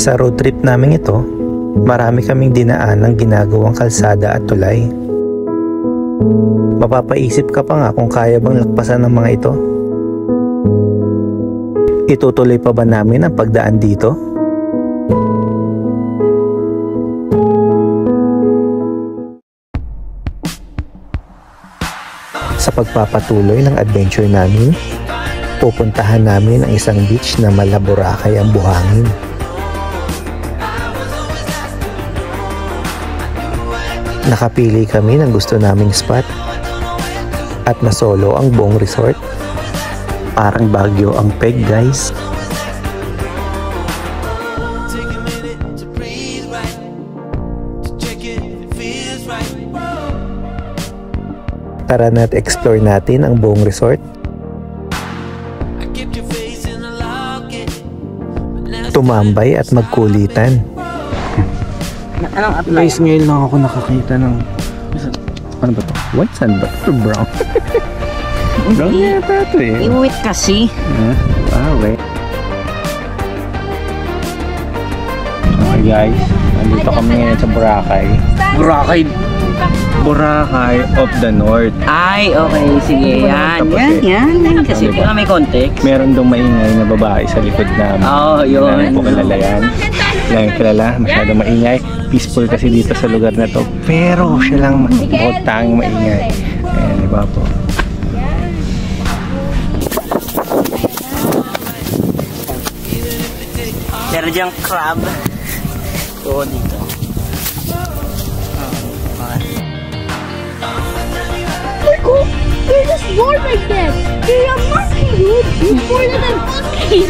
Sa road trip namin ito, marami kaming dinaan ng ginagawang kalsada at tulay. Mapapaisip ka pa nga kung kaya bang lakpasan ng mga ito. Itutuloy pa ba namin ang pagdaan dito? Sa pagpapatuloy ng adventure namin, pupuntahan namin ang isang beach na mala Boracay ang buhangin. Nakapili kami ng gusto naming spot at nasolo ang buong resort. Parang Baguio ang peg, guys. Tara na't explore natin ang buong resort. Tumambay at magkulitan. Guys, ngayon lang ako nakakita ng ano ba to? White sand ba? Or brown? Brown yata ito eh. Iwit kasi. Okay. Okay guys, nandito kami ngayon sa Boracay. Boracay of the North. Ay, okay. Sige, yan. Kasi may context. Meron dong maingay na babae sa likod namin. Oo, yun. Hindi po kilala yan. Lang kilala, masyadong maingay. Peaceful kasi dito sa lugar na to. Pero siya lang tanging maingay. Ayan, iba po. Meron diyang crab. Oo, dito. You're just born like that. You're a monkey, dude. You're born like a monkey.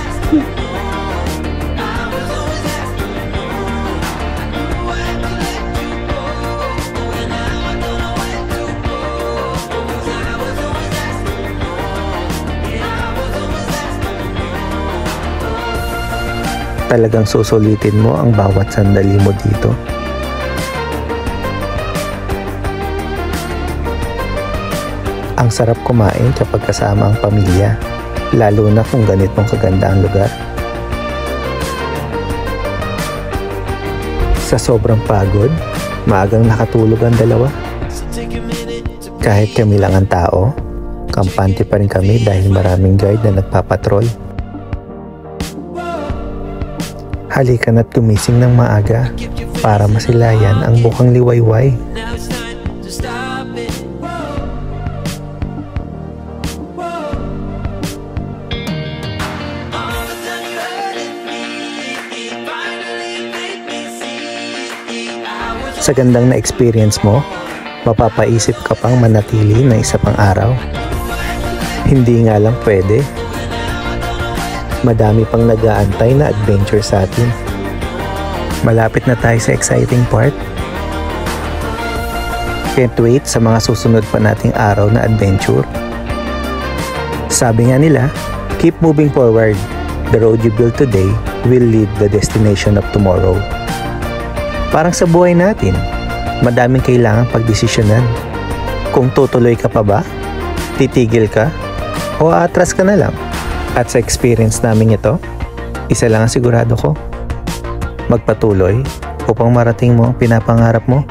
Talagang susulitin mo ang bawat sandali mo dito. Ang sarap kumain kapag kasama ang pamilya, lalo na kung ganitong kaganda ang lugar. Sa sobrang pagod, maagang nakatulog ang dalawa. Kahit kami lang ang tao, kampante pa rin kami dahil maraming guide na nagpapatrol. Halika na't gumising ng maaga para masilayan ang bukang liwayway. Sa gandang na experience mo, mapapaisip ka pang manatili na isa pang araw. Hindi nga lang pwede. Madami pang nag-aantay na adventure sa atin. Malapit na tayo sa exciting part. Can't wait sa mga susunod pa nating araw na adventure. Sabi nga nila, keep moving forward. The road you build today will lead the destination of tomorrow. Parang sa buhay natin, madaming kailangan pagdesisyonan. Kung tutuloy ka pa ba, titigil ka, o atras ka na lang. At sa experience namin ito, isa lang ang sigurado ko. Magpatuloy upang marating mo ang pinapangarap mo.